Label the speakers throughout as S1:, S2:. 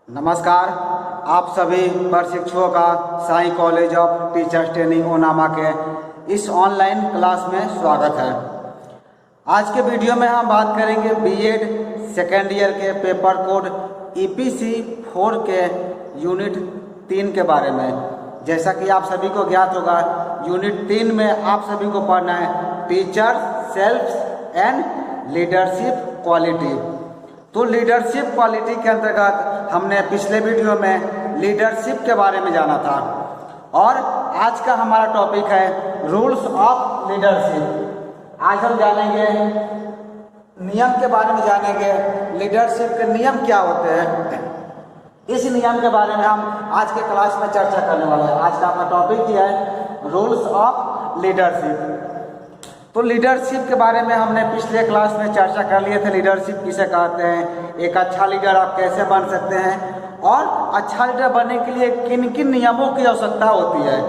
S1: नमस्कार। आप सभी प्रशिक्षुओं का Sai college of teachers training Onama के इस ऑनलाइन क्लास में स्वागत है। आज के वीडियो में हम बात करेंगे बीएड सेकेंड ईयर के पेपर कोड ईपीसी 4 के यूनिट 3 के बारे में। जैसा कि आप सभी को ज्ञात होगा, यूनिट 3 में आप सभी को पढ़ना है teacher self and leadership quality. तो लीडरशिप क्वालिटी के अंतर्गत हमने पिछले वीडियो में लीडरशिप के बारे में जाना था और आज का हमारा टॉपिक है रूल्स ऑफ लीडरशिप। आज हम जानेंगे नियम के बारे में, जानेंगे लीडरशिप के नियम क्या होते हैं। इस नियम के बारे में हम आज के क्लास में चर्चा करने वाले हैं। आज का अपना टॉपिक क्या है, रूल्स ऑफ लीडरशिप। तो लीडरशिप के बारे में हमने पिछले क्लास में चर्चा कर लिए थे। लीडरशिप किसे कहते हैं, एक अच्छा लीडर आप कैसे बन सकते हैं और अच्छा लीडर बनने के लिए किन किन नियमों की आवश्यकता होती है,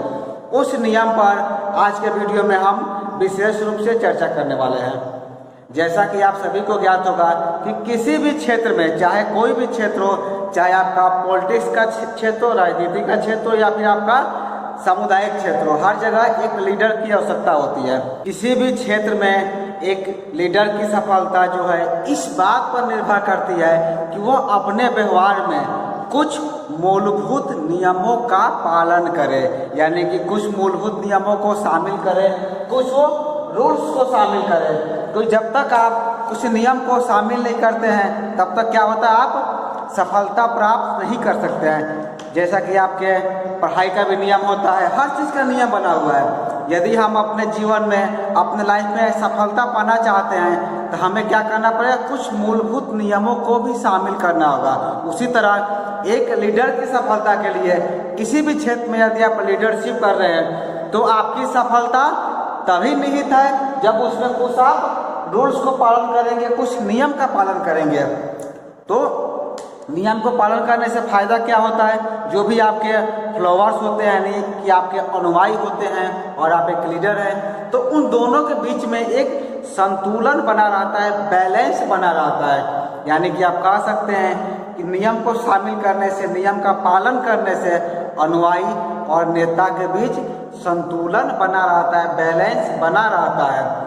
S1: उस नियम पर आज के वीडियो में हम विशेष रूप से चर्चा करने वाले हैं। जैसा कि आप सभी को ज्ञात होगा कि किसी भी क्षेत्र में, चाहे कोई भी क्षेत्र हो, चाहे आपका पॉलिटिक्स का क्षेत्र हो, राजनीति का क्षेत्र हो या फिर आपका सामुदायिक क्षेत्र हो, हर जगह एक लीडर की आवश्यकता होती है। किसी भी क्षेत्र में एक लीडर की सफलता जो है इस बात पर निर्भर करती है कि वो अपने व्यवहार में कुछ मूलभूत नियमों का पालन करे, यानी कि कुछ मूलभूत नियमों को शामिल करे, कुछ वो रूल्स को शामिल करे। तो जब तक आप कुछ नियम को शामिल नहीं करते हैं तब तक क्या होता है, आप सफलता प्राप्त नहीं कर सकते हैं। जैसा कि आपके पढ़ाई का भी नियम होता है, हर चीज़ का नियम बना हुआ है। यदि हम अपने जीवन में, अपने लाइफ में सफलता पाना चाहते हैं तो हमें क्या करना पड़ेगा, कुछ मूलभूत नियमों को भी शामिल करना होगा। उसी तरह एक लीडर की सफलता के लिए किसी भी क्षेत्र में यदि आप लीडरशिप कर रहे हैं तो आपकी सफलता तभी निहित है जब उसमें कुछ आप रूल्स को पालन करेंगे, कुछ नियम का पालन करेंगे। तो नियम को पालन करने से फायदा क्या होता है, जो भी आपके फॉलोअर्स होते हैं, यानी कि आपके अनुयायी होते हैं और आप एक लीडर हैं, तो उन दोनों के बीच में एक संतुलन बना रहता है, बैलेंस बना रहता है। यानी कि आप कह सकते हैं कि नियम को शामिल करने से, नियम का पालन करने से अनुयायी और नेता के बीच संतुलन बना रहता है, बैलेंस बना रहता है।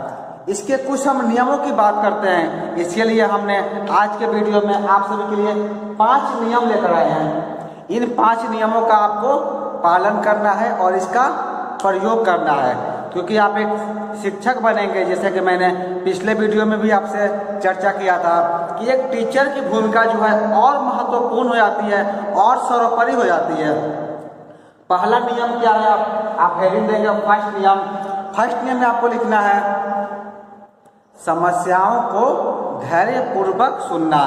S1: इसके कुछ हम नियमों की बात करते हैं। इसके लिए हमने आज के वीडियो में आप सभी के लिए 5 नियम लेकर आए हैं। इन 5 नियमों का आपको पालन करना है और इसका प्रयोग करना है, क्योंकि आप एक शिक्षक बनेंगे। जैसे कि मैंने पिछले वीडियो में भी आपसे चर्चा किया था कि एक टीचर की भूमिका जो है और महत्वपूर्ण हो जाती है और सर्वोपरि हो जाती है। पहला नियम क्या है, आप हेडिंग देंगे फर्स्ट नियम में आपको लिखना है समस्याओं को धैर्यपूर्वक सुनना,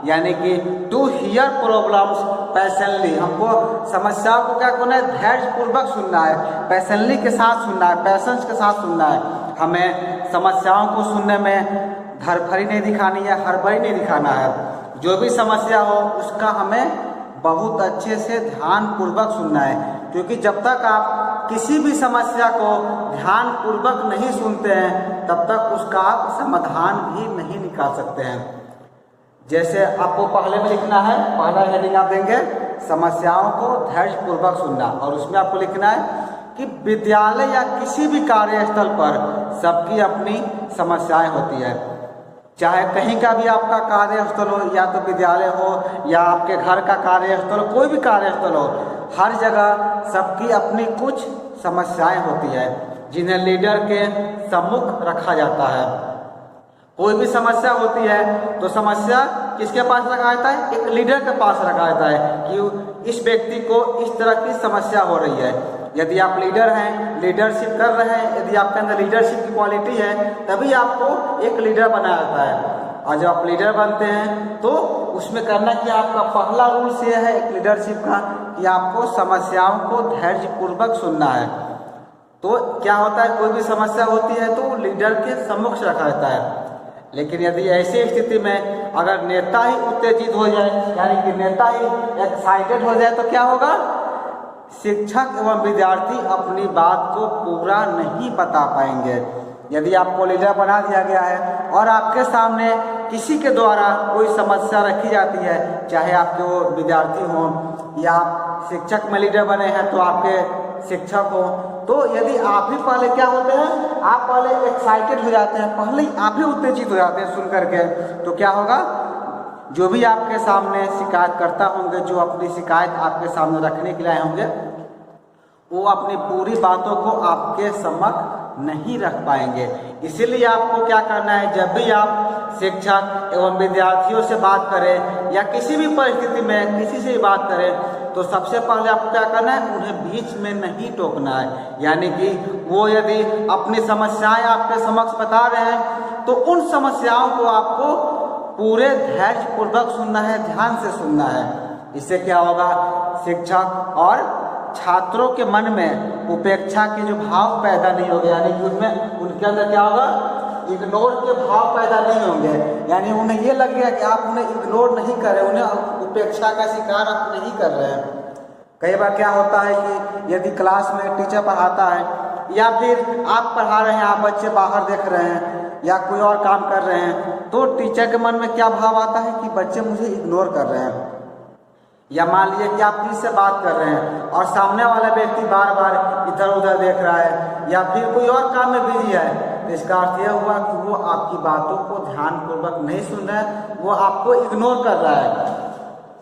S1: यानी कि टू हियर प्रॉब्लम्स पैशनली। हमको समस्याओं को क्या करना है, धैर्यपूर्वक सुनना है, पैशनली के साथ सुनना है, पैशंस के साथ सुनना है। हमें समस्याओं को सुनने में धरफरी नहीं दिखानी है, हड़बड़ी नहीं दिखाना है। जो भी समस्या हो उसका हमें बहुत अच्छे से ध्यानपूर्वक सुनना है, क्योंकि जब तक आप किसी भी समस्या को ध्यानपूर्वक नहीं सुनते हैं तब तक उसका आप समाधान भी नहीं निकाल सकते हैं। जैसे आपको पहले में लिखना है, पहला हेडिंग आप देंगे समस्याओं को धैर्यपूर्वक सुनना, और उसमें आपको लिखना है कि विद्यालय या किसी भी कार्यस्थल पर सबकी अपनी समस्याएं होती है। चाहे कहीं का भी आपका कार्यस्थल हो, या तो विद्यालय हो या आपके घर का कार्यस्थल हो, कोई भी कार्यस्थल हो, हर जगह सबकी अपनी कुछ समस्याएं होती है जिन्हें लीडर के सम्मुख रखा जाता है। कोई भी समस्या होती है तो समस्या किसके पास रखा जाता है, एक लीडर के पास रखा जाता है कि इस व्यक्ति को इस तरह की समस्या हो रही है। यदि आप लीडर हैं, लीडरशिप कर रहे हैं, यदि आपके अंदर लीडरशिप की क्वालिटी है, तभी आपको एक लीडर बनाया जाता है। और जब आप लीडर बनते हैं तो उसमें करना कि आपका पहला रूल्स ये है एक लीडरशिप का कि आपको समस्याओं को धैर्यपूर्वक सुनना है। तो क्या होता है, कोई भी समस्या होती है तो लीडर के सम्मुख रखा जाता है। लेकिन यदि ऐसी स्थिति में अगर नेता ही उत्तेजित हो जाए, यानी कि नेता ही एक्साइटेड हो जाए, तो क्या होगा, शिक्षक एवं विद्यार्थी अपनी बात को पूरा नहीं बता पाएंगे। यदि आपको लीडर बना दिया गया है और आपके सामने किसी के द्वारा कोई समस्या रखी जाती है, चाहे आपके वो विद्यार्थी हों या आप शिक्षक में लीडर बने हैं तो आपके शिक्षक हो, तो यदि आप ही पहले क्या होते हैं, आप पहले एक्साइटेड हो जाते हैं, पहले ही आप ही उत्तेजित हो जाते हैं सुन करके, तो क्या होगा, जो भी आपके सामने शिकायतकर्ता होंगे, जो अपनी शिकायत आपके सामने रखने के लिए आए होंगे, वो अपनी पूरी बातों को आपके समक्ष नहीं रख पाएंगे। इसीलिए आपको क्या करना है, जब भी आप शिक्षक एवं विद्यार्थियों से बात करें या किसी भी परिस्थिति में किसी से भी बात करें, तो सबसे पहले आपको क्या करना है, उन्हें बीच में नहीं टोकना है। यानी कि वो यदि अपनी समस्याएं आपके समक्ष बता रहे हैं तो उन समस्याओं को आपको पूरे धैर्य पूर्वक सुनना है, ध्यान से सुनना है। इससे क्या होगा, शिक्षक और छात्रों के मन में उपेक्षा के जो भाव पैदा नहीं होंगे, यानी कि उनमें उनके अंदर क्या होगा, इग्नोर के भाव पैदा नहीं होंगे। यानी उन्हें ये लगेगा कि आप उन्हें इग्नोर नहीं कर रहे, उन्हें उपेक्षा का शिकार आप नहीं कर रहे हैं। कई बार क्या होता है कि यदि क्लास में टीचर पढ़ाता है या फिर आप पढ़ा रहे हैं, आप बच्चे बाहर देख रहे हैं या कोई और काम कर रहे हैं, तो टीचर के मन में क्या भाव आता है कि बच्चे मुझे इग्नोर कर रहे हैं। या मान लीजिए कि आप किसी से बात कर रहे हैं और सामने वाला व्यक्ति बार बार इधर उधर देख रहा है या फिर कोई और काम में बिजी है, तो इसका अर्थ यह हुआ कि वो आपकी बातों को ध्यानपूर्वक नहीं सुन रहा है, वो आपको इग्नोर कर रहा है।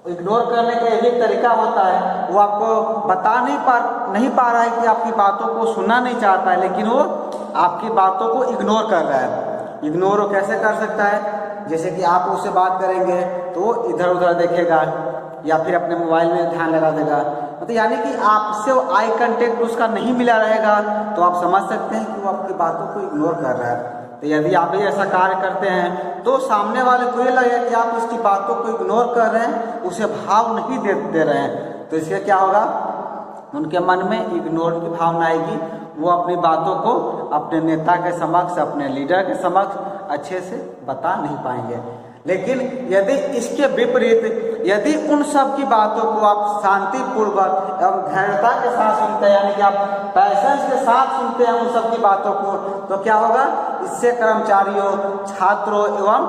S1: इग्नोर करने का एक तरीका होता है, वो आपको बता नहीं पा रहा है कि आपकी बातों को सुनना नहीं चाहता है, लेकिन वो आपकी बातों को इग्नोर कर रहा है। इग्नोर वो कैसे कर सकता है, जैसे कि आप उससे बात करेंगे तो वो इधर उधर देखेगा या फिर अपने मोबाइल में ध्यान लगा देगा, मतलब यानी कि आपसे आई कांटेक्ट उसका नहीं मिला रहेगा, तो आप समझ सकते हैं कि वो आपकी बातों को इग्नोर कर रहा है। तो यदि आप भी ऐसा कार्य करते हैं तो सामने वाले को ये लगेगा कि आप उसकी बातों को इग्नोर कर रहे हैं, उसे भाव नहीं दे रहे हैं, तो इससे क्या होगा, उनके मन में इग्नोर की भावना आएगी, वो अपनी बातों को अपने नेता के समक्ष, अपने लीडर के समक्ष अच्छे से बता नहीं पाएंगे। लेकिन यदि इसके विपरीत, यदि उन सब की बातों को आप शांतिपूर्वक एवं धैर्यता के साथ सुनते हैं, यानी कि आप पैशंस के साथ सुनते हैं उन सब की बातों को, तो क्या होगा, इससे कर्मचारियों, छात्रों एवं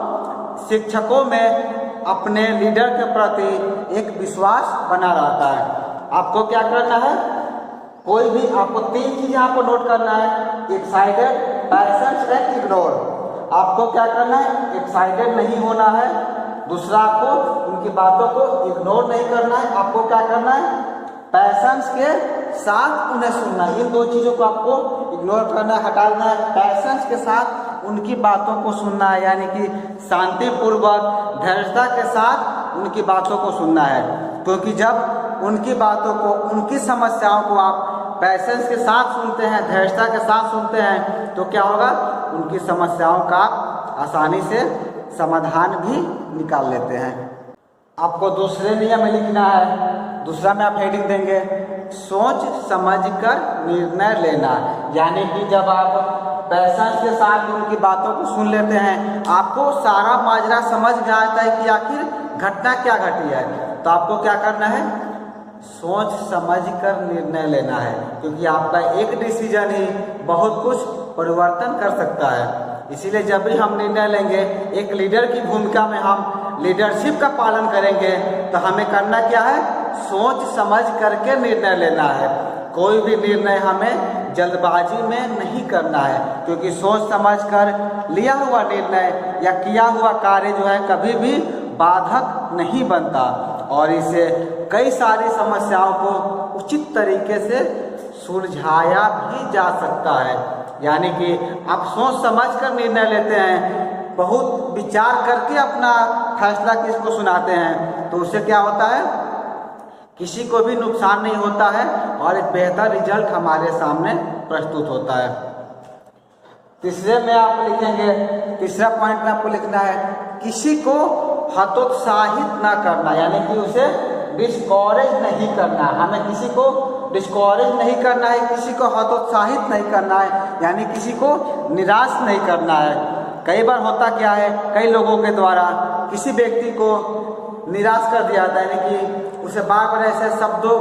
S1: शिक्षकों में अपने लीडर के प्रति एक विश्वास बना रहता है। आपको क्या करना है, कोई भी आपको 3 चीज यहाँ पर नोट करना है, एक्साइटेड, पैशंस एंड इग्नोर। आपको क्या करना है, एक्साइटेड नहीं होना है, दूसरा आपको उनकी बातों को इग्नोर नहीं करना है, आपको क्या करना है, पैशंस के साथ उन्हें सुनना है। इन 2 चीजों को आपको इग्नोर करना है, हटाना है। पैशंस के साथ उनकी बातों को सुनना है, यानी कि शांतिपूर्वक धैर्यता के साथ उनकी बातों को सुनना है, क्योंकि जब उनकी बातों को, उनकी समस्याओं को आप पैशंस के साथ सुनते हैं, धैर्यता के साथ सुनते हैं, तो क्या होगा, उनकी समस्याओं का आसानी से समाधान भी निकाल लेते हैं। आपको दूसरे नियम में लिखना है, दूसरा में आप हेडिंग देंगे, सोच समझकर निर्णय लेना। यानी कि जब आप पैशंस के साथ उनकी बातों को सुन लेते हैं, आपको सारा माजरा समझ में आता है कि आखिर घटना क्या घटी है, तो आपको क्या करना है, सोच समझकर निर्णय लेना है, क्योंकि आपका एक डिसीजन ही बहुत कुछ परिवर्तन कर सकता है। इसीलिए जब भी हम निर्णय लेंगे, एक लीडर की भूमिका में हम लीडरशिप का पालन करेंगे, तो हमें करना क्या है, सोच समझ करके निर्णय लेना है। कोई भी निर्णय हमें जल्दबाजी में नहीं करना है, क्योंकि सोच समझ कर लिया हुआ निर्णय या किया हुआ कार्य जो है कभी भी बाधक नहीं बनता और इससे कई सारी समस्याओं को उचित तरीके से सुलझाया भी जा सकता है। यानी कि आप सोच समझ कर निर्णय लेते हैं, बहुत विचार करके अपना फैसला किसको सुनाते हैं, तो उससे क्या होता है, किसी को भी नुकसान नहीं होता है और एक बेहतर रिजल्ट हमारे सामने प्रस्तुत होता है। तीसरे में आप लिखेंगे, तीसरा पॉइंट में आपको लिखना है, किसी को हतोत्साहित ना करना, यानी कि उसे डिस्करेज नहीं करना। हमें किसी को डिस्करेज नहीं करना है, किसी को हतोत्साहित नहीं करना है, यानी किसी को निराश नहीं करना है। कई बार होता क्या है, कई लोगों के द्वारा किसी व्यक्ति को निराश कर दिया जाता है, यानी कि उसे बार बार ऐसे शब्दों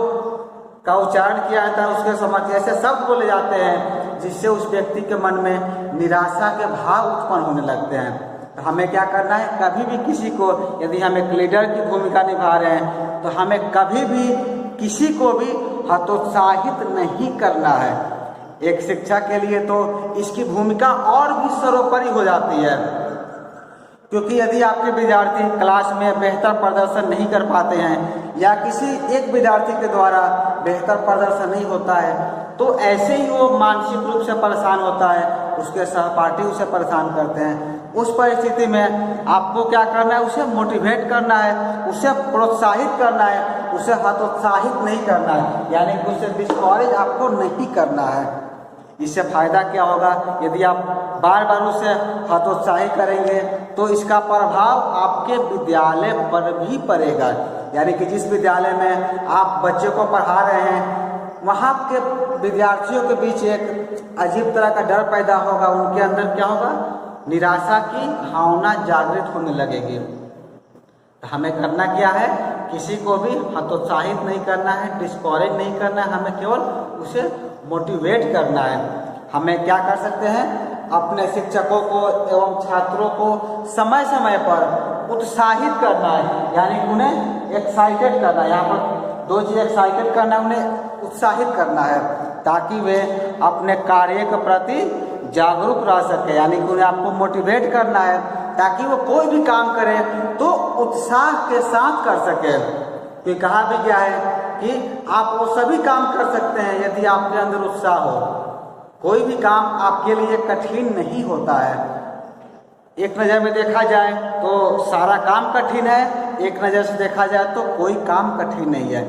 S1: का उच्चारण किया जाता है, उसके समक्ष ऐसे शब्द बोले जाते हैं जिससे उस व्यक्ति के मन में निराशा के भाव उत्पन्न होने लगते हैं। तो हमें क्या करना है, कभी भी किसी को, यदि हम एक लीडर की भूमिका निभा रहे हैं तो हमें कभी भी किसी को भी हतोत्साहित नहीं करना है। एक शिक्षक के लिए तो इसकी भूमिका और भी सर्वोपरि हो जाती है, क्योंकि यदि आपके विद्यार्थी क्लास में बेहतर प्रदर्शन नहीं कर पाते हैं या किसी एक विद्यार्थी के द्वारा बेहतर प्रदर्शन नहीं होता है तो ऐसे ही वो मानसिक रूप से परेशान होता है, उसके सहपाठी उसे परेशान करते हैं। उस परिस्थिति में आपको क्या करना है, उसे मोटिवेट करना है, उसे प्रोत्साहित करना है, उसे हतोत्साहित नहीं करना है, यानी कि उसे डिस्करेज आपको नहीं करना है। इससे फायदा क्या होगा, यदि आप बार बार उसे हतोत्साहित करेंगे तो इसका प्रभाव आपके विद्यालय पर भी पड़ेगा। यानी कि जिस विद्यालय में आप बच्चे को पढ़ा रहे हैं वहाँ के विद्यार्थियों के बीच एक अजीब तरह का डर पैदा होगा, उनके अंदर क्या होगा, निराशा की भावना जागृत होने लगेगी। तो हमें करना क्या है, किसी को भी हतोत्साहित नहीं करना है, डिस्करेज नहीं करना है, हमें केवल उसे मोटिवेट करना है। हमें क्या कर सकते हैं, अपने शिक्षकों को एवं छात्रों को समय समय पर उत्साहित करना है, यानी उन्हें एक्साइटेड करना है। यहाँ पर दो चीज़ एक्साइटेड करना है, उन्हें उत्साहित करना है, ताकि वे अपने कार्य के प्रति जागरूक रह सके। यानी कि उन्हें आपको मोटिवेट करना है ताकि वो कोई भी काम करे तो उत्साह के साथ कर सके। तो कहा भी गया है कि आप वो सभी काम कर सकते हैं यदि आपके अंदर उत्साह हो। कोई भी काम आपके लिए कठिन नहीं होता है। एक नज़र में देखा जाए तो सारा काम कठिन है, एक नज़र से देखा जाए तो कोई काम कठिन नहीं है।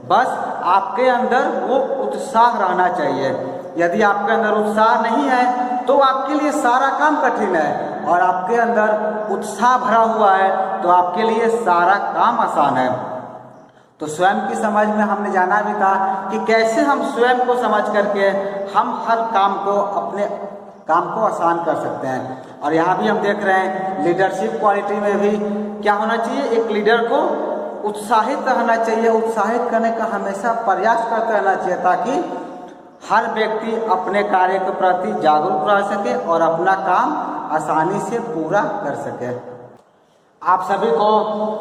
S1: बस आपके अंदर वो उत्साह रहना चाहिए। यदि आपके अंदर उत्साह नहीं है तो आपके लिए सारा काम कठिन है, और आपके अंदर उत्साह भरा हुआ है तो आपके लिए सारा काम आसान है। तो स्वयं की समझ में हमने जाना भी था कि कैसे हम स्वयं को समझ करके हम हर काम को, अपने काम को आसान कर सकते हैं। और यहाँ भी हम देख रहे हैं लीडरशिप क्वालिटी में भी क्या होना चाहिए, एक लीडर को उत्साहित रहना चाहिए, उत्साहित करने का हमेशा प्रयास करते रहना चाहिए, ताकि हर व्यक्ति अपने कार्य के प्रति जागरूक रह सके और अपना काम आसानी से पूरा कर सके। आप सभी को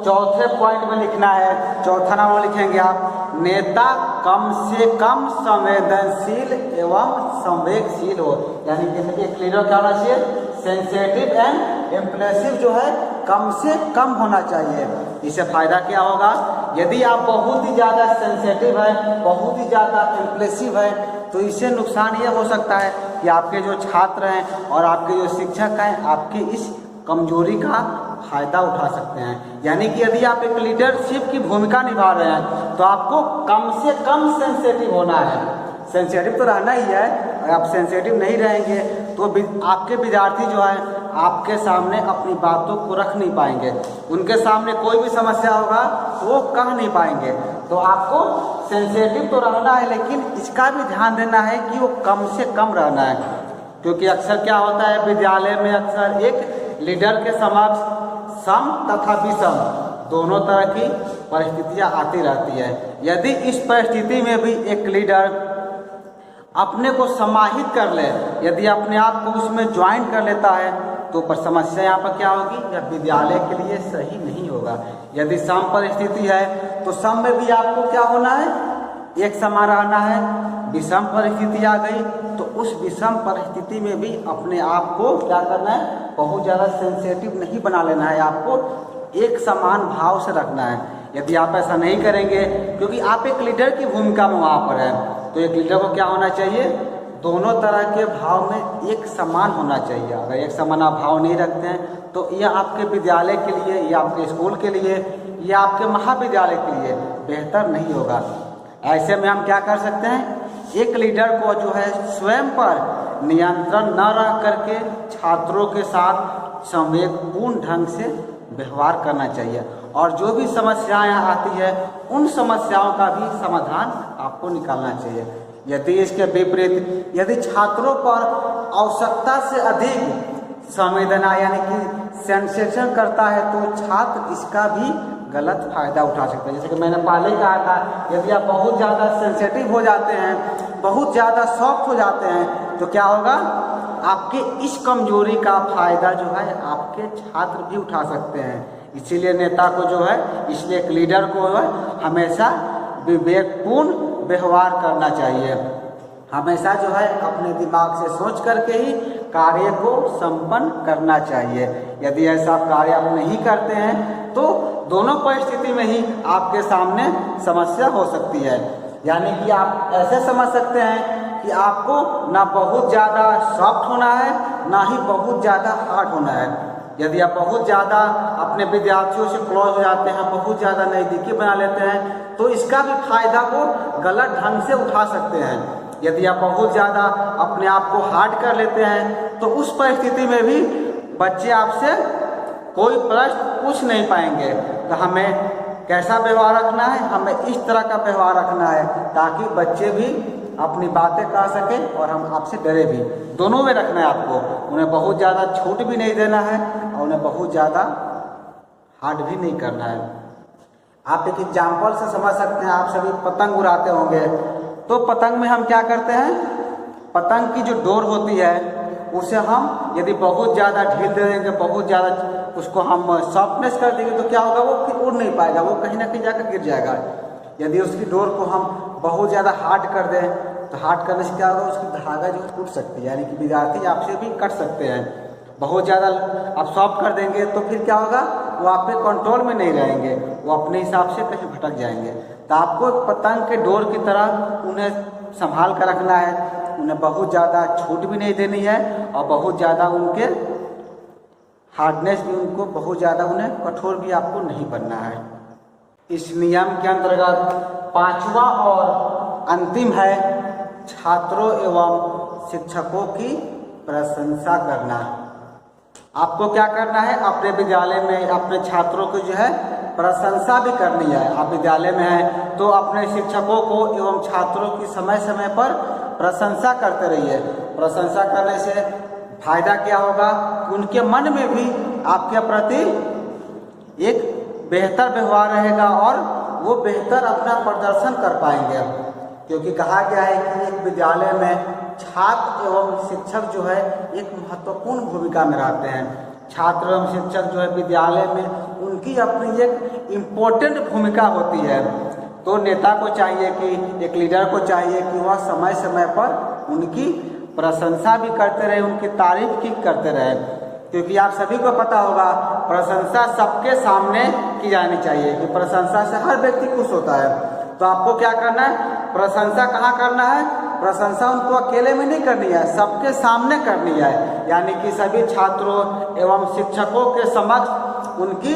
S1: चौथे पॉइंट में लिखना है, चौथा नाम लिखेंगे आप, नेता कम से कम संवेदनशील एवं संवेगशील हो। यानी कि एक लीडर क्या होना चाहिए, सेंसिटिव एंड इम्प्रेसिव जो है कम से कम होना चाहिए। इससे फायदा क्या होगा, यदि आप बहुत ही ज़्यादा सेंसिटिव है, बहुत ही ज़्यादा इम्प्रेसिव है तो इससे नुकसान ये हो सकता है कि आपके जो छात्र हैं और आपके जो शिक्षक हैं आपकी इस कमजोरी का फायदा उठा सकते हैं। यानी कि यदि आप एक लीडरशिप की भूमिका निभा रहे हैं तो आपको कम से कम सेंसिटिव होना है। सेंसिटिव तो रहना ही है, अगर आप सेंसिटिव नहीं रहेंगे तो आपके विद्यार्थी जो है आपके सामने अपनी बातों को रख नहीं पाएंगे, उनके सामने कोई भी समस्या होगा तो वो कह नहीं पाएंगे। तो आपको सेंसिटिव तो रहना है, लेकिन इसका भी ध्यान देना है कि वो कम से कम रहना है, क्योंकि अक्सर क्या होता है विद्यालय में, अक्सर एक लीडर के समक्ष सम तथा विषम दोनों तरह की परिस्थितियां आती रहती है। यदि इस परिस्थिति में भी एक लीडर अपने को समाहित कर ले, यदि अपने आप को उसमें ज्वाइन कर लेता है तो पर समस्या यहाँ पर क्या होगी, यह विद्यालय के लिए सही नहीं होगा। यदि सम परिस्थिति है तो सम में भी आपको क्या होना है, एक समान रहना है। विषम परिस्थिति आ गई तो उस विषम परिस्थिति में भी अपने आप को क्या करना है, बहुत ज़्यादा सेंसिटिव नहीं बना लेना है, आपको एक समान भाव से रखना है। यदि आप ऐसा नहीं करेंगे, क्योंकि आप एक लीडर की भूमिका में वहाँ पर है, तो एक लीडर को क्या होना चाहिए, दोनों तरह के भाव में एक समान होना चाहिए। अगर एक समान आप भाव नहीं रखते हैं तो यह आपके विद्यालय के लिए, या आपके स्कूल के लिए, या आपके महाविद्यालय के लिए बेहतर नहीं होगा। ऐसे में हम क्या कर सकते हैं, एक लीडर को जो है स्वयं पर नियंत्रण न रह करके छात्रों के साथ संवेदपूर्ण ढंग से व्यवहार करना चाहिए, और जो भी समस्याएं आती है उन समस्याओं का भी समाधान आपको निकालना चाहिए। यदि इसके विपरीत, यदि छात्रों पर आवश्यकता से अधिक संवेदना यानी कि सेंसेशन करता है तो छात्र इसका भी गलत फायदा उठा सकते हैं। जैसे कि मैंने पहले कहा था, यदि आप बहुत ज़्यादा सेंसिटिव हो जाते हैं बहुत ज़्यादा सॉफ्ट हो जाते हैं, तो क्या होगा, आपके इस कमजोरी का फायदा जो है आपके छात्र भी उठा सकते हैं। इसीलिए नेता को जो है, इसलिए एक लीडर को है हमेशा विवेकपूर्ण व्यवहार करना चाहिए। हमेशा जो है अपने दिमाग से सोच करके ही कार्य को संपन्न करना चाहिए। यदि ऐसा कार्य आप नहीं करते हैं तो दोनों परिस्थिति में ही आपके सामने समस्या हो सकती है। यानी कि आप ऐसे समझ सकते हैं कि आपको ना बहुत ज़्यादा सॉफ्ट होना है, ना ही बहुत ज़्यादा हार्ड होना है। यदि आप बहुत ज़्यादा अपने विद्यार्थियों से क्लोज हो जाते हैं, बहुत ज़्यादा नज़दीकी बना लेते हैं, तो इसका भी फायदा को गलत ढंग से उठा सकते हैं। यदि आप बहुत ज़्यादा अपने आप को हार्ड कर लेते हैं तो उस परिस्थिति में भी बच्चे आपसे कोई प्रश्न पूछ नहीं पाएंगे। तो हमें कैसा व्यवहार रखना है, हमें इस तरह का व्यवहार रखना है ताकि बच्चे भी अपनी बातें कह सकें और हम आपसे डरे भी। दोनों में रखना है आपको, उन्हें बहुत ज़्यादा छूट भी नहीं देना है और उन्हें बहुत ज़्यादा हार्ड भी नहीं करना है। आप एक एग्जाम्पल से समझ सकते हैं। आप सभी पतंग उड़ाते होंगे, तो पतंग में हम क्या करते हैं, पतंग की जो डोर होती है उसे हम यदि बहुत ज़्यादा ढील दे देंगे, बहुत ज़्यादा उसको हम सॉफ्टनेस कर देंगे, तो क्या होगा, वो फिर उड़ नहीं पाएगा, वो कहीं ना कहीं जाकर गिर जाएगा। यदि उसकी डोर को हम बहुत ज़्यादा हार्ड कर दें तो हार्ड करने से क्या होगा, उसकी धागा जो टूट सकती है, यानी कि विद्यार्थी आपसे भी कट सकते हैं। बहुत ज़्यादा आप सॉफ्ट कर देंगे तो फिर क्या होगा, वो आप पे कंट्रोल में नहीं रहेंगे, वो अपने हिसाब से कहीं भटक जाएंगे। तो आपको पतंग के डोर की तरह उन्हें संभाल कर रखना है, उन्हें बहुत ज़्यादा छूट भी नहीं देनी है और बहुत ज़्यादा उनके हार्डनेस भी, उनको बहुत ज़्यादा उन्हें कठोर भी आपको नहीं बनना है। इस नियम के अंतर्गत पांचवा और अंतिम है छात्रों एवं शिक्षकों की प्रशंसा करना। आपको क्या करना है, अपने विद्यालय में अपने छात्रों को जो है प्रशंसा भी करनी है। आप विद्यालय में हैं तो अपने शिक्षकों को एवं छात्रों की समय समय पर प्रशंसा करते रहिए। प्रशंसा करने से फायदा क्या होगा, उनके मन में भी आपके प्रति एक बेहतर व्यवहार रहेगा और वो बेहतर अपना प्रदर्शन कर पाएंगे। क्योंकि कहा गया है कि एक विद्यालय में छात्र एवं शिक्षक जो है एक महत्वपूर्ण भूमिका में रहते हैं। छात्र एवं शिक्षक जो है विद्यालय में उनकी अपनी एक इम्पोर्टेंट भूमिका होती है। तो नेता को चाहिए कि एक लीडर को चाहिए कि वह समय समय पर उनकी प्रशंसा भी करते रहे, उनकी तारीफ भी करते रहे। क्योंकि आप सभी को पता होगा प्रशंसा सबके सामने की जानी चाहिए कि प्रशंसा से हर व्यक्ति खुश होता है। तो आपको क्या करना है, प्रशंसा कहाँ करना है, प्रशंसा उनको अकेले में नहीं करनी है, सबके सामने करनी है। यानी कि सभी छात्रों एवं शिक्षकों के समक्ष उनकी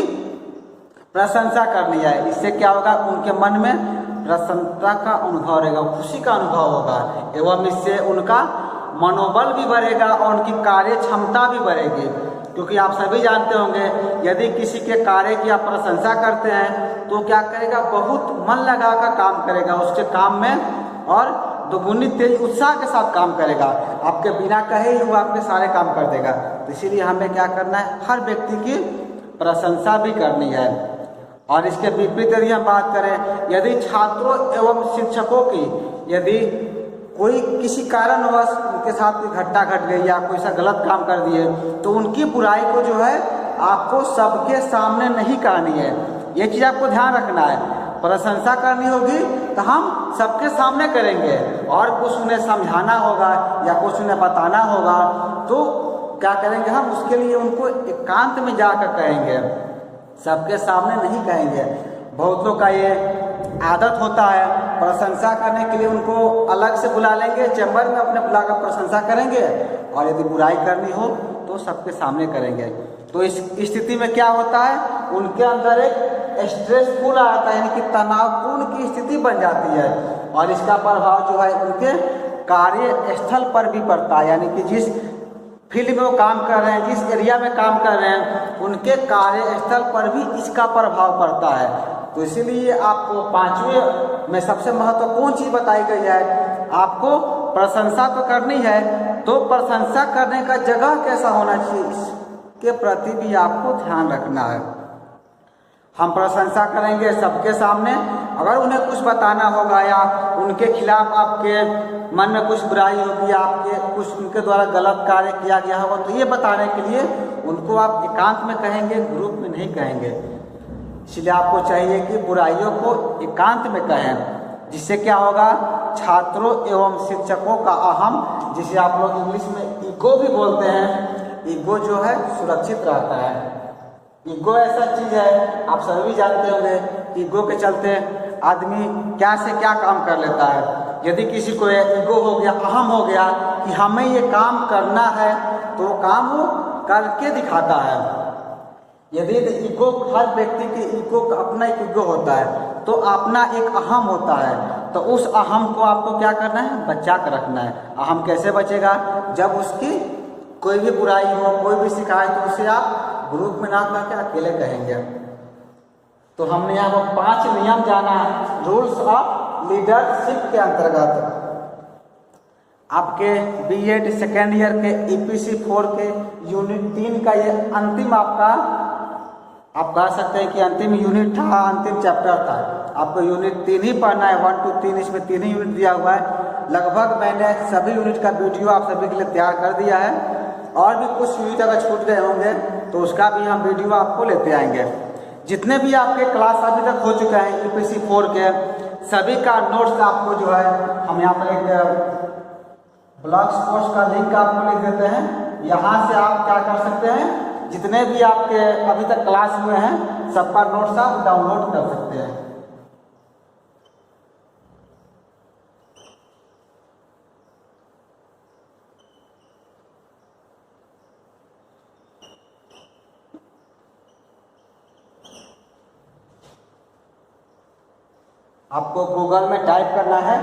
S1: प्रशंसा करनी है। इससे क्या होगा, उनके मन में प्रसन्नता का अनुभव रहेगा, खुशी का अनुभव होगा एवं इससे उनका मनोबल भी बढ़ेगा और उनकी कार्य क्षमता भी बढ़ेगी। क्योंकि आप सभी जानते होंगे यदि किसी के कार्य की आप प्रशंसा करते हैं तो क्या करेगा, बहुत मन लगाकर काम करेगा उसके काम में और दोगुनी तेज उत्साह के साथ काम करेगा। आपके बिना कहे ही वो आपके सारे काम कर देगा। तो इसीलिए हमें क्या करना है, हर व्यक्ति की प्रशंसा भी करनी है। और इसके विपरीत यदि हम बात करें, यदि छात्रों एवं शिक्षकों की यदि कोई किसी कारणवश उनके साथ कोई घटना घट गई या कोई सा गलत काम कर दिए तो उनकी बुराई को जो है आपको सबके सामने नहीं करनी है। ये चीज़ आपको ध्यान रखना है। प्रशंसा करनी होगी तो हम सबके सामने करेंगे और कुछ उन्हें समझाना होगा या कुछ उन्हें बताना होगा तो क्या करेंगे, हम उसके लिए उनको एकांत में जाकर कहेंगे, सबके सामने नहीं कहेंगे। बहुत लोग का ये आदत होता है, प्रशंसा करने के लिए उनको अलग से बुला लेंगे, चैम्बर में अपने बुलाकर प्रशंसा करेंगे और यदि बुराई करनी हो तो सबके सामने करेंगे। तो इस स्थिति में क्या होता है, उनके अंदर एक स्ट्रेसफुल आता है, यानी कि तनावपूर्ण की स्थिति बन जाती है और इसका प्रभाव जो है उनके कार्य स्थल पर भी पड़ता है। यानी कि जिस फील्ड में वो काम कर रहे हैं, जिस एरिया में काम कर रहे हैं, उनके कार्यस्थल पर भी इसका प्रभाव पड़ता है। तो इसीलिए आपको पांचवें में सबसे महत्वपूर्ण चीज़ बताई गई है, आपको प्रशंसा तो करनी है, तो प्रशंसा करने का जगह कैसा होना चाहिए इसके प्रति भी आपको ध्यान रखना है। हम प्रशंसा करेंगे सबके सामने, अगर उन्हें कुछ बताना होगा या उनके खिलाफ आपके मन में कुछ बुराई होगी, आपके कुछ उनके द्वारा गलत कार्य किया गया होगा, तो ये बताने के लिए उनको आप एकांत में कहेंगे, ग्रुप में नहीं कहेंगे। इसलिए आपको चाहिए कि बुराइयों को एकांत में कहें, जिससे क्या होगा, छात्रों एवं शिक्षकों का अहम, जिसे आप लोग इंग्लिश में ईगो भी बोलते हैं, ईगो जो है सुरक्षित रहता है। ईगो ऐसा चीज है, आप सभी जानते होंगे, ईगो के चलते आदमी क्या से क्या काम कर लेता है। यदि किसी को ईगो हो गया, अहम हो गया कि हमें ये काम करना है, तो वो काम वो करके दिखाता है। यदि ईगो, हर व्यक्ति के ईगो का अपना एक ईगो होता है, तो अपना एक अहम होता है, तो उस अहम को आपको क्या करना है, बचा कर रखना है। अहम कैसे बचेगा, जब उसकी कोई भी बुराई हो, कोई भी शिकायत हो, उसे आप ग्रुप में ना करके अकेले कहेंगे। तो हमने यहाँ पर 5 नियम जाना है रूल्स ऑफ लीडरशिप के अंतर्गत। आपके बीएड सेकेंड ईयर के EPC 4 के यूनिट 3 का ये अंतिम आपका, आप कह सकते हैं कि अंतिम यूनिट था, अंतिम चैप्टर था। आपको यूनिट 3 ही पढ़ना है, 1 to 3, इसमें 3 ही यूनिट दिया हुआ है। लगभग मैंने सभी यूनिट का वीडियो आप सभी के लिए तैयार कर दिया है, और भी कुछ यूनिट अगर छूट गए होंगे तो उसका भी हम वीडियो आपको लेते आएंगे। जितने भी आपके क्लास अभी तक हो चुके हैं EPC 4 के, सभी का नोट्स आपको जो है हम यहाँ पर एक ब्लॉगस्पॉट का लिंक आपको लिख देते हैं। यहाँ से आप क्या कर सकते हैं, जितने भी आपके अभी तक क्लास हुए हैं सबका नोट्स आप डाउनलोड कर सकते हैं। आपको गूगल में टाइप करना है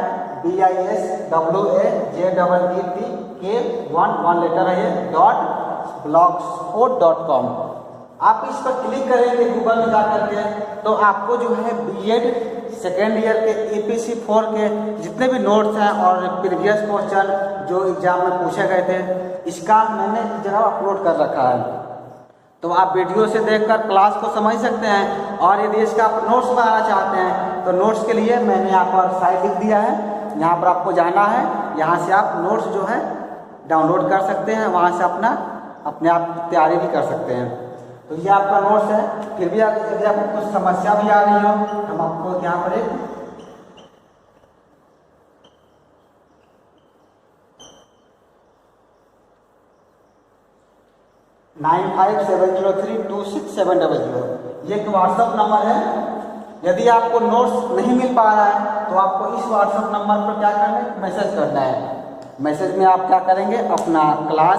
S1: BISWAJEETK1 लेटर है ये .blogspot.com। आप इस पर क्लिक करेंगे गूगल में जा करके, तो आपको जो है बीएड सेकेंड ईयर के EPC 4 के जितने भी नोट्स हैं और प्रीवियस क्वेश्चन जो एग्जाम में पूछे गए थे, इसका मैंने जगह अपलोड कर रखा है। तो आप वीडियो से देखकर क्लास को समझ सकते हैं, और यदि इसका आप नोट्स बनाना चाहते हैं तो नोट्स के लिए मैंने यहाँ पर साइट लिख दिया है, यहाँ पर आपको जाना है, यहाँ से आप नोट्स जो है डाउनलोड कर सकते हैं, वहाँ से अपने आप तैयारी भी कर सकते हैं। तो ये आपका नोट्स है। फिर भी यदि आपको कुछ समस्या भी आ रही हो, हम आपको यहाँ पर एक 9570326700 ये एक व्हाट्सअप नंबर है। यदि आपको नोट्स नहीं मिल पा रहा है तो आपको इस व्हाट्सअप नंबर पर क्या करना है, मैसेज करना है। मैसेज में आप क्या करेंगे, अपना क्लास,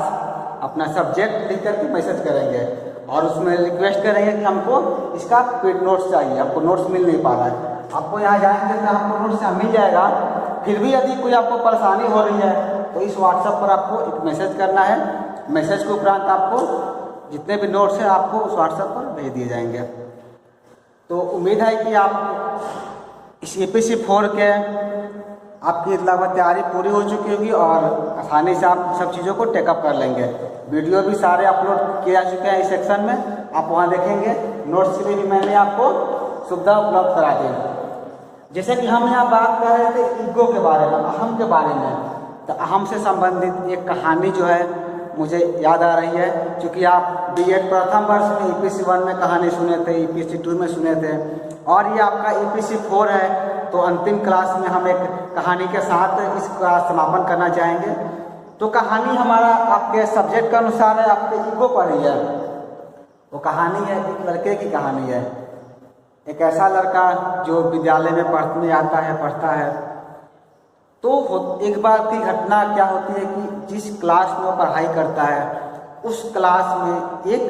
S1: अपना सब्जेक्ट लिख करके मैसेज करेंगे, और उसमें रिक्वेस्ट करेंगे कि हमको इसका नोट्स चाहिए, आपको नोट्स मिल नहीं पा रहा है। आपको यहाँ जाएंगे तो आपको नोट्स यहाँ मिल जाएगा। फिर भी यदि कोई आपको परेशानी हो रही है तो इस व्हाट्सएप पर आपको एक मैसेज करना है। मैसेज के उपरांत आपको जितने भी नोट्स हैं आपको उस व्हाट्सएप पर भेज दिए जाएंगे। तो उम्मीद है कि आप इस EPC 4 के आपकी लगभग तैयारी पूरी हो चुकी होगी, और आसानी से आप सब चीज़ों को टेकअप कर लेंगे। वीडियो भी सारे अपलोड किए जा चुके हैं इस सेक्शन में, आप वहाँ देखेंगे। नोट्स के लिए भी मैंने आपको सुविधा उपलब्ध करा दी। जैसे कि हम यहाँ बात कर रहे थे ईगो के बारे में, अहम के बारे में, तो अहम से संबंधित एक कहानी जो है मुझे याद आ रही है। क्योंकि आप बीएड प्रथम वर्ष में EPC 1 में कहानी सुने थे, EPC 2 में सुने थे, और ये आपका EPC 4 है। तो अंतिम क्लास में हम एक कहानी के साथ इसका समापन करना चाहेंगे। तो कहानी हमारा आपके सब्जेक्ट के अनुसार है, आपके ईगो पर ही है। वो कहानी है एक लड़के की कहानी है। एक ऐसा लड़का जो विद्यालय में पढ़ने आता है, पढ़ता है। तो एक बार की घटना क्या होती है कि जिस क्लास में वो पढ़ाई करता है, उस क्लास में एक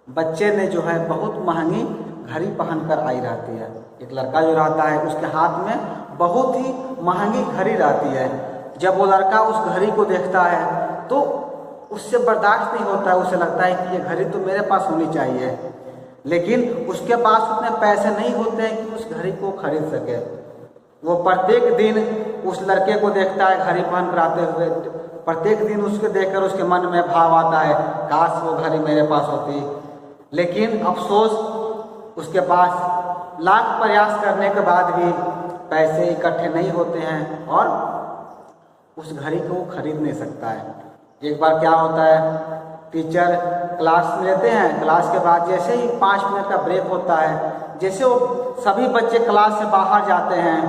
S1: बच्चे ने जो है बहुत महंगी घड़ी पहनकर आई रहती है। एक लड़का जो रहता है उसके हाथ में बहुत ही महंगी घड़ी रहती है। जब वो लड़का उस घड़ी को देखता है तो उससे बर्दाश्त नहीं होता है, उसे लगता है कि ये घड़ी तो मेरे पास होनी चाहिए, लेकिन उसके पास उतने पैसे नहीं होते हैं कि उस घड़ी को खरीद सके। वो प्रत्येक दिन उस लड़के को देखता है घड़ी पहन कर आते हुए, प्रत्येक दिन उसको देखकर उसके मन में भाव आता है काश वो घड़ी मेरे पास होती। लेकिन अफसोस उसके पास लाख प्रयास करने के बाद भी पैसे इकट्ठे नहीं होते हैं और उस घड़ी को वो खरीद नहीं सकता है। एक बार क्या होता है, टीचर क्लास में लेते हैं, क्लास के बाद जैसे ही 5 मिनट का ब्रेक होता है, जैसे वो सभी बच्चे क्लास से बाहर जाते हैं,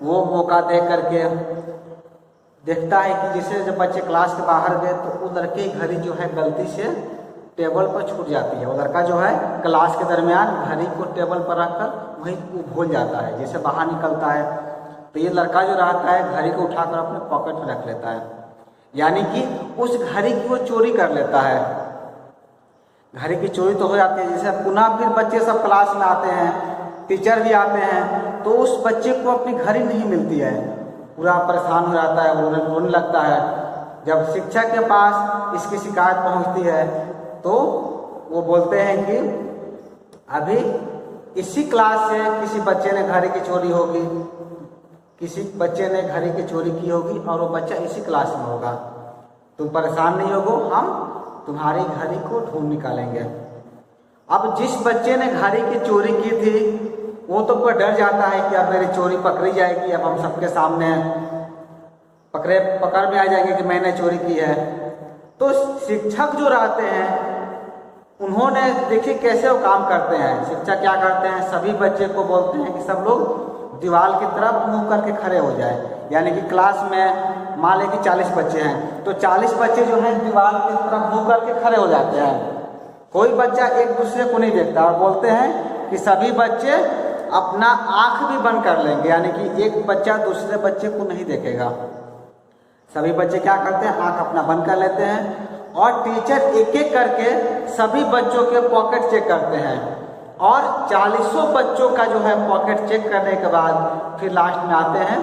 S1: वो मौका देख करके देखता है कि जैसे जब बच्चे क्लास के बाहर गए तो वो लड़के की घड़ी जो है गलती से टेबल पर छूट जाती है। वो लड़का जो है क्लास के दरमियान घड़ी को टेबल पर रखकर वहीं वो भूल जाता है। जैसे बाहर निकलता है तो ये लड़का जो रहता है घड़ी को उठाकर अपने पॉकेट में रख लेता है, यानी कि उस घड़ी की वो चोरी कर लेता है। घड़ी की चोरी तो हो जाती है। जैसे पुनः फिर बच्चे सब क्लास में आते हैं, टीचर भी आते हैं, तो उस बच्चे को अपनी घड़ी नहीं मिलती है, पूरा परेशान हो जाता है, वो रोने लगता है। जब शिक्षक के पास इसकी शिकायत पहुंचती है तो वो बोलते हैं कि अभी इसी क्लास से किसी बच्चे ने घड़ी की चोरी होगी, किसी बच्चे ने घड़ी की चोरी की होगी और वो बच्चा इसी क्लास में होगा। तुम परेशान नहीं होगो, हम तुम्हारी घड़ी को ढूंढ निकालेंगे। अब जिस बच्चे ने घड़ी की चोरी की थी वो तो पूरा डर जाता है कि अब मेरी चोरी पकड़ी जाएगी, अब हम सबके सामने पकड़ में आ जाएंगे कि मैंने चोरी की है। तो शिक्षक जो रहते हैं उन्होंने देखिए कैसे वो काम करते हैं। शिक्षक क्या करते हैं, सभी बच्चे को बोलते हैं कि सब लोग दीवार की तरफ मुंह करके खड़े हो जाए, यानी कि क्लास में मान लें कि 40 बच्चे हैं तो 40 बच्चे जो हैं दीवार की तरफ मुंह करके खड़े हो जाते हैं। कोई बच्चा एक दूसरे को नहीं देखता और बोलते हैं कि सभी बच्चे अपना आंख भी बंद कर लेंगे, यानी कि एक बच्चा दूसरे बच्चे को नहीं देखेगा। सभी बच्चे क्या करते हैं, आंख अपना बंद कर लेते हैं और टीचर एक एक करके सभी बच्चों के पॉकेट चेक करते हैं और 40 बच्चों का जो है पॉकेट चेक करने के बाद फिर लास्ट में आते हैं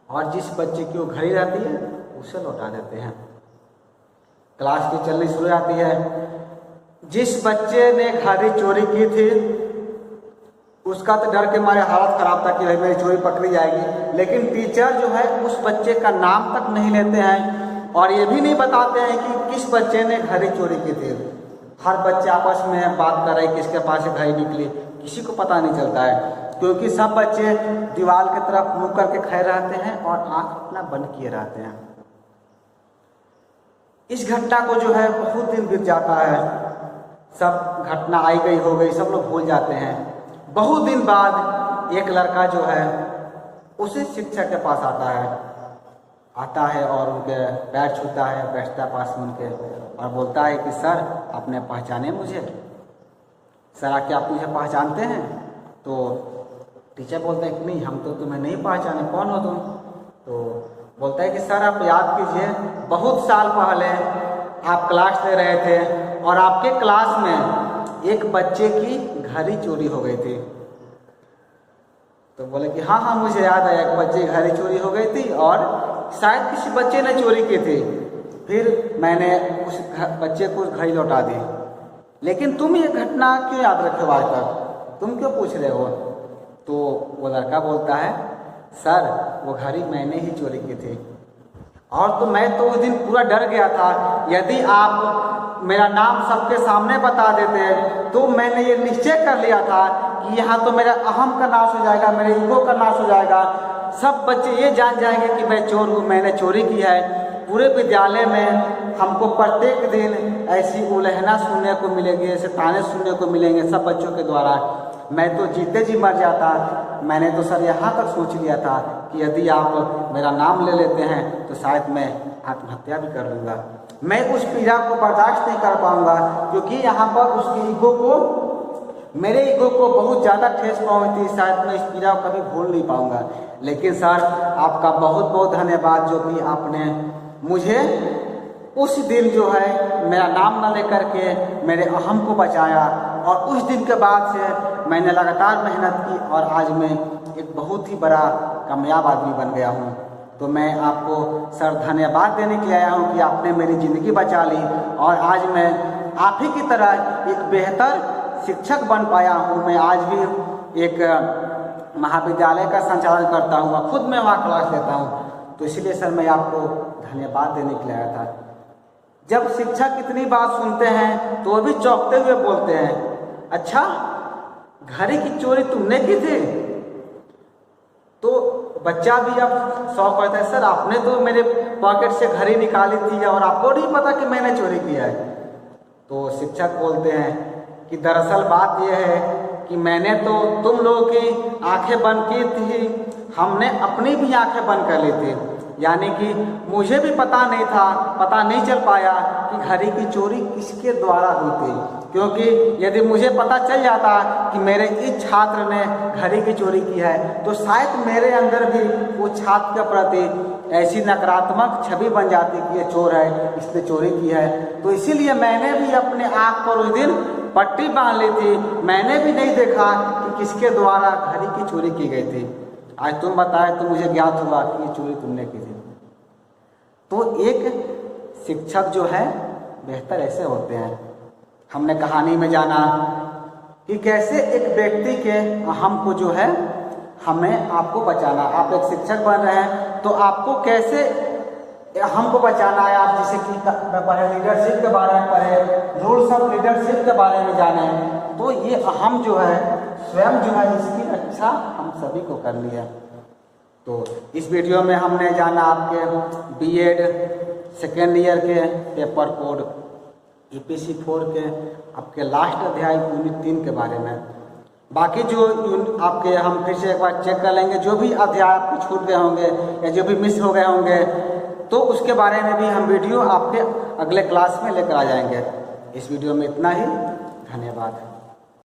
S1: और जिस बच्चे की वो घड़ी रहती है उसे लौटा देते हैं। क्लास की चलनी शुरू हो जाती है। जिस बच्चे ने घड़ी चोरी की थी उसका तो डर के मारे हालत खराब था कि भाई मेरी चोरी पकड़ी जाएगी, लेकिन टीचर जो है उस बच्चे का नाम तक नहीं लेते हैं और ये भी नहीं बताते हैं कि किस बच्चे ने घड़ी चोरी की थी। हर बच्चे आपस में बात कर रहे हैं किसके पास से घड़ी निकली, किसी को पता नहीं चलता है, क्योंकि सब बच्चे दीवार की तरफ मुंह करके खड़े रहते हैं और आंख अपना बंद किए रहते हैं। इस घटना को जो है बहुत दिन बीत जाता है, सब घटना आई गई हो गई, सब लोग भूल जाते हैं। बहुत दिन बाद एक लड़का जो है उसी शिक्षक के पास आता है और उनके पैर छूता है, बैठता पास में उनके और बोलता है कि सर आपने पहचाने मुझे? सर क्या आप मुझे पहचानते हैं? तो टीचर बोलते हैं कि नहीं हम तो तुम्हें नहीं पहचाने, कौन हो तुम? तो बोलता है कि सर आप याद कीजिए बहुत साल पहले आप क्लास ले रहे थे और आपके क्लास में एक बच्चे की घड़ी चोरी हो गई थी। तो बोले कि हाँ मुझे याद है, एक बच्चे की घड़ी चोरी हो गई थी और शायद किसी बच्चे ने चोरी की थी, फिर मैंने उस बच्चे को घड़ी लौटा दी। लेकिन तुम ये घटना क्यों याद रखे हो आज तक, तुम क्यों पूछ रहे हो? तो वो लड़का बोलता है सर वो घड़ी मैंने ही चोरी की थी और तो मैं तो उस दिन पूरा डर गया था, यदि आप मेरा नाम सबके सामने बता देते तो मैंने ये निश्चय कर लिया था कि यहाँ तो मेरा अहम का नाश हो जाएगा, मेरे ईगो का नाश हो जाएगा, सब बच्चे ये जान जाएंगे कि मैं चोर हूँ, मैंने चोरी की है। पूरे विद्यालय में हमको प्रत्येक दिन ऐसी उलहना सुनने को मिलेगी, ऐसे ताने सुनने को मिलेंगे सब बच्चों के द्वारा। मैं तो जीते जी मर जाता। मैंने तो सर यहाँ तक सोच लिया था कि यदि आप मेरा नाम ले लेते हैं तो शायद मैं आत्महत्या भी कर लूँगा। मैं उस पीड़ा को बर्दाश्त नहीं कर पाऊँगा, क्योंकि यहाँ पर उसके ईगो को, मेरे ईगो को बहुत ज़्यादा ठेस पहुँची, शायद मैं इस पीड़ा को कभी भूल नहीं पाऊँगा। लेकिन सर आपका बहुत बहुत धन्यवाद जो कि आपने मुझे उस दिन जो है मेरा नाम न लेकर के मेरे अहम को बचाया और उस दिन के बाद से मैंने लगातार मेहनत की और आज मैं एक बहुत ही बड़ा कामयाब आदमी बन गया हूँ। तो मैं आपको सर धन्यवाद देने के लिए आया हूँ कि आपने मेरी ज़िंदगी बचा ली और आज मैं आप ही की तरह एक बेहतर शिक्षक बन पाया हूँ। मैं आज भी एक महाविद्यालय का संचालन करता हूँ और खुद मैं वहाँ क्लास लेता हूँ। तो इसलिए सर मैं आपको धन्यवाद देने के लिए आया था। जब शिक्षक इतनी बात सुनते हैं तो वो भी चौंकते हुए बोलते हैं, अच्छा घड़ी की चोरी तुमने की थी? तो बच्चा भी अब शौक करता है, सर आपने तो मेरे पॉकेट से घड़ी निकाली थी और आपको नहीं पता कि मैंने चोरी किया है। तो शिक्षक बोलते हैं कि दरअसल बात यह है कि मैंने तो तुम लोगों की आंखें बंद की थी, हमने अपनी भी आंखें बंद कर ली थी। यानी कि मुझे भी पता नहीं चल पाया कि घड़ी की चोरी किसके द्वारा हुई थी, क्योंकि यदि मुझे पता चल जाता कि मेरे इस छात्र ने घड़ी की चोरी की है तो शायद मेरे अंदर भी वो छात्र के प्रति ऐसी नकारात्मक छवि बन जाती कि ये चोर है, इसने चोरी की है। तो इसीलिए मैंने भी अपने आँख पर उस दिन पट्टी बांध ली थी, मैंने भी नहीं देखा कि किसके द्वारा घड़ी की चोरी की गई थी। आज तुम बताए तो मुझे ज्ञात हुआ कि ये चोरी तुमने की थी। तो एक शिक्षक जो है बेहतर ऐसे होते हैं। हमने कहानी में जाना कि कैसे एक व्यक्ति के हमको जो है हमें आपको बचाना। आप एक शिक्षक बन रहे हैं तो आपको कैसे हमको बचाना है। आप जैसे कि पढ़े लीडरशिप के बारे में पढ़े, रूल्स ऑफ लीडरशिप के बारे में जाने, तो ये अहम जो है स्वयं जो है इसकी रक्षा हम सभी को करनी है। तो इस वीडियो में हमने जाना आपके बीएड सेकेंड ईयर के पेपर कोड ईपीसी 4 के आपके लास्ट अध्याय यूनिट 3 के बारे में। बाकी जो आपके हम फिर से एक बार चेक कर लेंगे, जो भी अध्याय आपके छूट गए होंगे या जो भी मिस हो गए होंगे तो उसके बारे में भी हम वीडियो आपके अगले क्लास में लेकर आ जाएंगे। इस वीडियो में इतना ही, धन्यवाद।